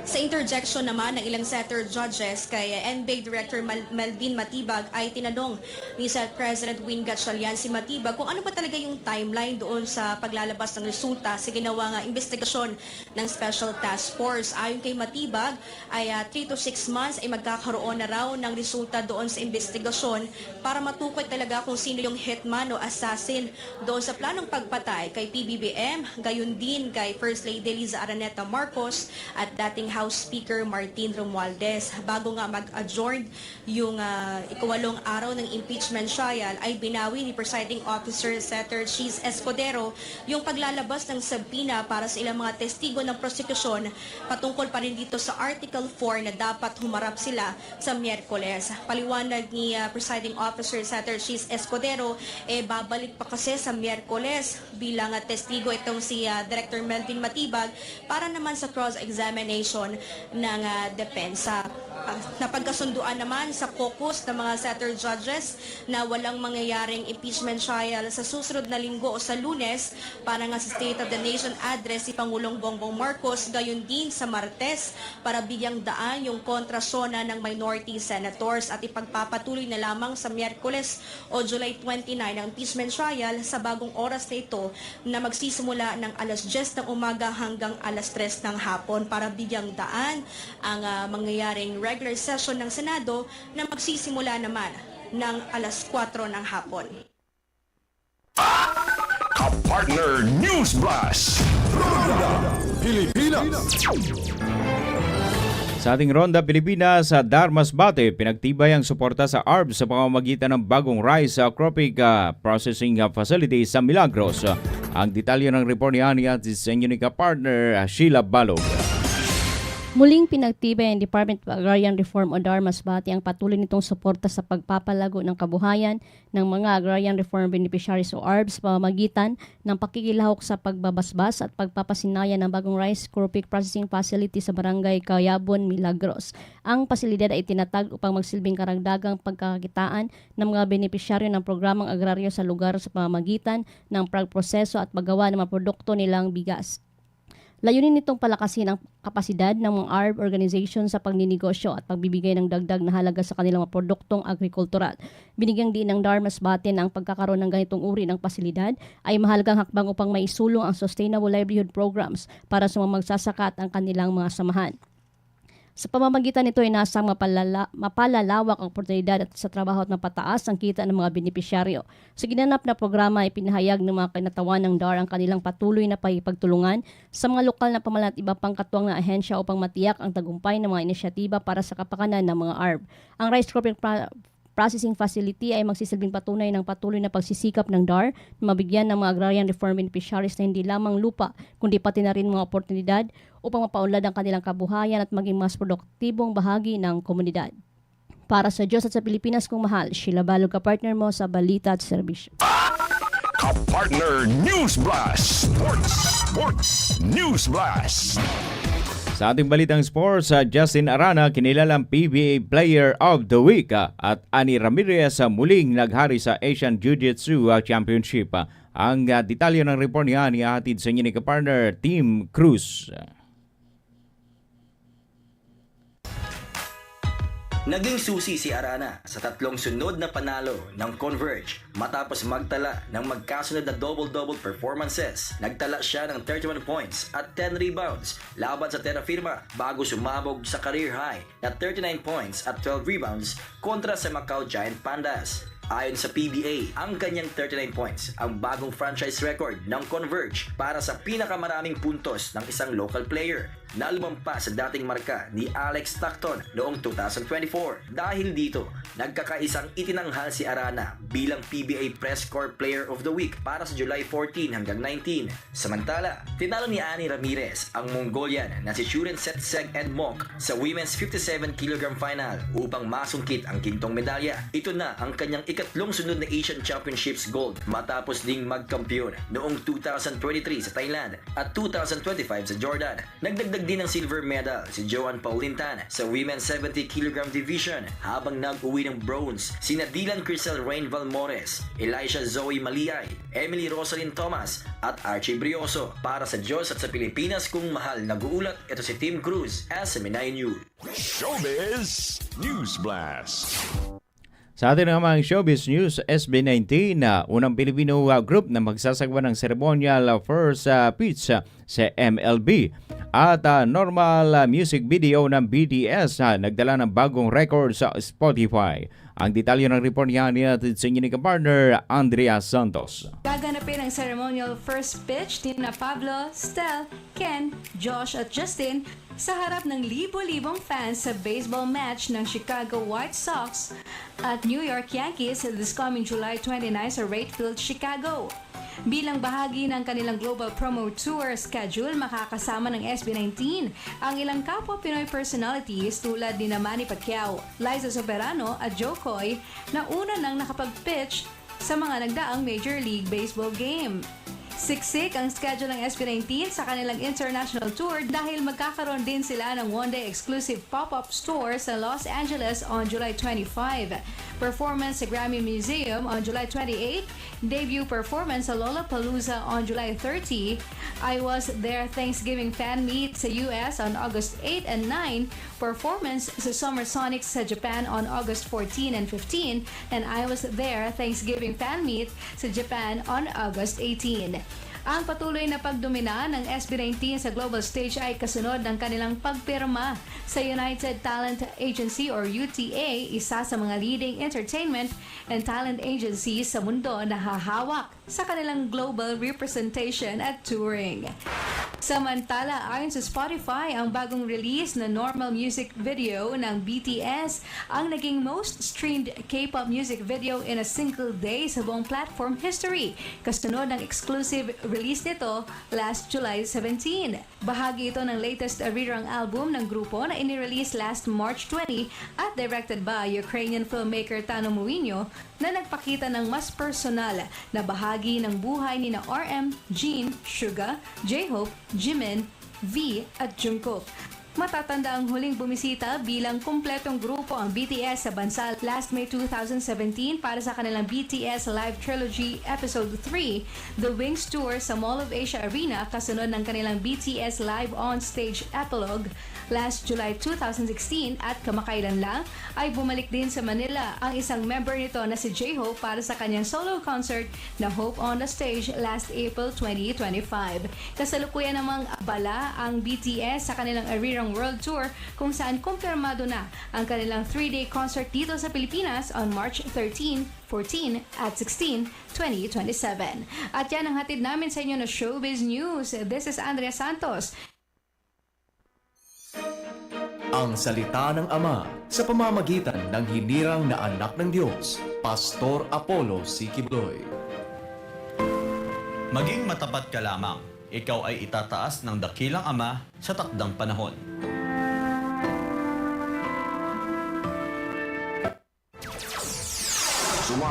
Sa interjection naman ng ilang senator judges kay NBA Director Melvin Matibag ay tinanong ni Senate President Win Gatchalian si Matibag kung ano ba talaga yung timeline doon sa paglalabas ng resulta sa ginawa nga investigasyon ng Special Task Force. Ayon kay Matibag ay 3 to 6 months ay magkakaroon na raw ng resulta doon sa investigasyon para matukoy talaga kung sino yung hitman o assassin doon sa planong pagpatay kay PBBM, gayon din kay First Lady Liza Araneta Marcos at dating House Speaker Martin Romualdez. Bago nga mag-adjourn yung ikawalong araw ng impeachment trial ay binawi ni Presiding Officer Senator Cheese Escudero yung paglalabas ng subpoena para sa ilang mga testigo ng prosekusyon patungkol pa rin dito sa Article 4 na dapat humarap sila sa Miyerkules. Paliwanag ni Presiding Officer Senator Cheese Escudero, babalik pa kasi sa Miyerkules bilang testigo itong si Director Melvin Matibag para naman sa cross-examination ng depensa. Napagkasunduan naman sa caucus ng mga senator judges na walang mangyayaring impeachment trial sa susunod na linggo o sa Lunes para nga sa State of the Nation address si Pangulong Bongbong Marcos, gayon din sa Martes para bigyang daan yung kontrasona ng minority senators at ipagpapatuloy na lamang sa Miyerkules o July 29 ang impeachment trial sa bagong oras na ito na magsisimula ng alas 10 ng umaga hanggang alas 3 ng hapon para bigyang daan ang mangyayaring regular session ng Senado na magsisimula naman ng alas 4 ng hapon. Ka-partner News Blast! Ronda Pilipinas! Sa ating Ronda Pilipinas, sa Darmasbate, pinagtibay ang suporta sa ARB sa pamamagitan ng bagong rice cropping processing facility sa Milagros. Ang detalye ng report ni Ani at sa inyo ni ka-partner Sheila Balog. Muling pinagtibay ang Department of Agrarian Reform o Darmasbate ang patuloy nitong suporta sa pagpapalago ng kabuhayan ng mga Agrarian Reform Beneficiaries o ARBs sa pamamagitan ng pakikilahok sa pagbabasbas at pagpapasinaya ng bagong rice cropping processing facility sa Barangay Cayabon, Milagros. Ang pasilidad ay tinatag upang magsilbing karagdagang pagkakakitaan ng mga benepisyaryo ng programang agraryo sa lugar sa pamamagitan ng pagproseso at paggawa ng mga produkto nilang bigas. Layunin nitong palakasin ang kapasidad ng mga ARB organization sa pagninegosyo at pagbibigay ng dagdag na halaga sa kanilang mga produktong agrikultural. Binigyang din ng Darmasbate na ang pagkakaroon ng ganitong uri ng pasilidad ay mahalagang hakbang upang maisulong ang sustainable livelihood programs para sa mga magsasaka at ang kanilang mga samahan. Sa pamamagitan nito ay nasang mapalalawak ang oportunidad at sa trabaho at mapataas ang kita ng mga benepisyaryo. Sa ginanap na programa ay pinahayag ng mga kinatawan ng DAR ang kanilang patuloy na pagtulungan sa mga lokal na pamahalaan at iba pang katuwang na ahensya upang matiyak ang tagumpay ng mga inisyatiba para sa kapakanan ng mga ARB. Ang rice cropping processing facility ay magsisilbing patunay ng patuloy na pagsisikap ng DAR na mabigyan ng mga agrarian reform beneficiaries na hindi lamang lupa kundi pati na rin mga oportunidad upang mapaunlad ang kanilang kabuhayan at maging mas produktibong bahagi ng komunidad. Para sa Diyos at sa Pilipinas kong mahal, Sheila Balog ka partner mo sa Balita at Serbisyo. Ka-partner News Blast. Sports News Blast. Sa ating balitang sports, Justin Arana kinilalang PBA Player of the Week at Ani Ramirez muling naghari sa Asian Jiu-Jitsu Championship. Ang detalye ng report niya nihahatid sa inyo ni ka-partner Tim Cruz. Naging susi si Arana sa tatlong sunod na panalo ng Converge matapos magtala ng magkasunod na double-double performances. Nagtala siya ng 31 points at 10 rebounds laban sa Terra Firma bago sumabog sa career high na 39 points at 12 rebounds kontra sa Macau Giant Pandas. Ayon sa PBA, ang kanyang 39 points ang bagong franchise record ng Converge para sa pinakamaraming puntos ng isang local player na lumampas sa dating marka ni Alex Stockton noong 2024. Dahil dito, nagkakaisang itinanghal si Arana bilang PBA Press Corps Player of the Week para sa July 14 hanggang 19. Samantala, tinalo ni Ani Ramirez ang Mongolian na si Shuren Setseg Edmok sa Women's 57kg final upang masungkit ang kintong medalya. Ito na ang kanyang ikatlong sunod na Asian Championships gold matapos ding magkampiyon noong 2023 sa Thailand at 2025 sa Jordan. Nagdagdag din ng silver medal si Joanne Paulintan sa Women's 70kg division habang nag-uwi ng bronze sina Dylan Crisel Rain Valmores, Elisha Zoe Maliay, Emily Rosalind Thomas at Archie Brioso. Para sa Diyos at sa Pilipinas kung mahal, nag-uulat ito si Tim Cruz, SMNI News. Showbiz News Blast. Sa atin naman Showbiz News, SB19 na unang Pilipino group na magsasagawa ng ceremonial first pitch sa MLB. At normal music video ng BTS nagdala ng bagong record sa Spotify. Ang detalye ng report niya sa inyo ni ka-partner Andrea Santos. Gaganapin ang ceremonial first pitch ni na Pablo, Stel, Ken, Josh at Justin sa harap ng libo-libong fans sa baseball match ng Chicago White Sox at New York Yankees this coming July 29 sa Wright Field, Chicago. Bilang bahagi ng kanilang global promo tour schedule, makakasama ng SB19 ang ilang kapwa Pinoy personalities tulad ni Manny Pacquiao, Liza Soberano at Joe Coy na una nang nakapag-pitch sa mga nagdaang Major League Baseball game. Siksik ang schedule ng SB19 sa kanilang international tour dahil magkakaroon din sila ng one-day exclusive pop-up store sa Los Angeles on July 25. Performance sa Grammy Museum on July 28, debut performance sa Lollapalooza on July 30, I Was There Thanksgiving Fan Meet sa US on August 8 and 9, performance sa Summer Sonics sa Japan on August 14 and 15, and I Was There Thanksgiving Fan Meet sa Japan on August 18. Ang patuloy na pagdomina ng SB19 sa global stage ay kasunod ng kanilang pagpirma sa United Talent Agency or UTA, isa sa mga leading entertainment and talent agencies sa mundo na hahawak sa kanilang global representation at touring. Samantala, ayon sa Spotify, ang bagong release na normal music video ng BTS ang naging most streamed K-pop music video in a single day sa buong platform history, kasunod ng exclusive release nito last July 17. Bahagi ito ng latest rerun album ng grupo na inirelease last March 20 at directed by Ukrainian filmmaker Tano Muinyo na nagpakita ng mas personal na bahagi ng buhay ni na RM, Jin, Suga, J-Hope, Jimin, V at Jungkook. Matatanda ang huling bumisita bilang kumpletong grupo ang BTS sa bansa last May 2017 para sa kanilang BTS Live Trilogy Episode 3, The Wings Tour sa Mall of Asia Arena kasunod ng kanilang BTS Live On Stage Epilogue last July 2016 at kamakailan lang ay bumalik din sa Manila ang isang member nito na si J-Hope para sa kanyang solo concert na Hope on the Stage last April 2025. Kasalukuyan namang abala ang BTS sa kanilang Arirang World Tour kung saan kumpirmado na ang kanilang 3-day concert dito sa Pilipinas on March 13, 14 at 16, 2027. At yan ang hatid namin sa inyo na Showbiz News. This is Andrea Santos. Ang salita ng Ama sa pamamagitan ng hinirang na anak ng Diyos, Pastor Apollo C. Quibloy. Maging matapat ka lamang, ikaw ay itataas ng dakilang Ama sa takdang panahon.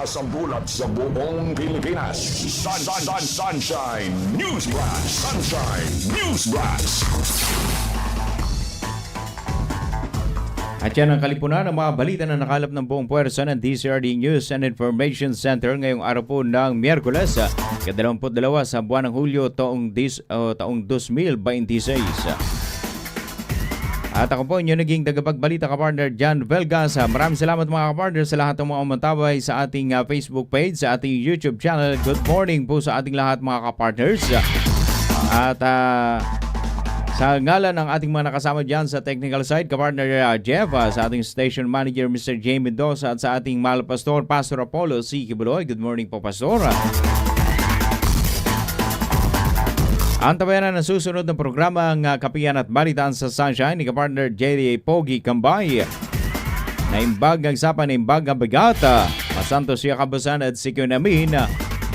Sumasambulat sa buong Pilipinas. Sunshine News Blast. Sunshine News Blast. At yan ang kalipunan ng mga balita na nakalap ng buong puwersa ng DCRD News and Information Center ngayong araw po ng Miyerkules, 22 sa buwan ng Hulyo taong 2026. At ako po inyo naging tagapagbalita ka-partner John Velgas. Maraming salamat mga ka-partner sa lahat ng mga umatabay sa ating Facebook page, sa ating YouTube channel. Good morning po sa ating lahat mga ka-partners. At sa ngalan ng ating mga nakasama dyan sa technical side, ka-partner Jeff, sa ating station manager Mr. Jamie Mendoza, at sa ating mahal pastor, Pastor Apollo C. Kibuloy. Good morning po, Pastor. Antabayan na ng susunod ng programa ang Kapiyan at Balitaan sa Sunshine ni ka-partner Jerry Pogi Kambay. Naimbag ang sapa na imbag ang bagata. Masanto siya kabasan at sikyo namin.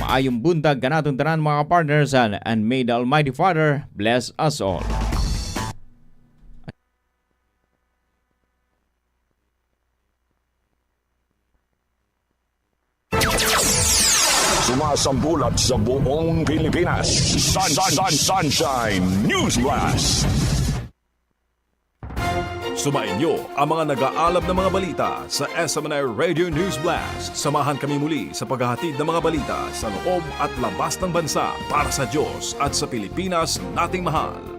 Maayong buntag kanatong tanan mga ka-partners, and may the Almighty Father bless us all. Sumasambulat sa buong Pilipinas. Sunshine News Blast. Sumainyo ang mga nag-aalab na mga balita sa SMNI Radio News Blast. Samahan kami muli sa paghahatid ng mga balita sa loob at labas ng bansa para sa Diyos at sa Pilipinas nating mahal.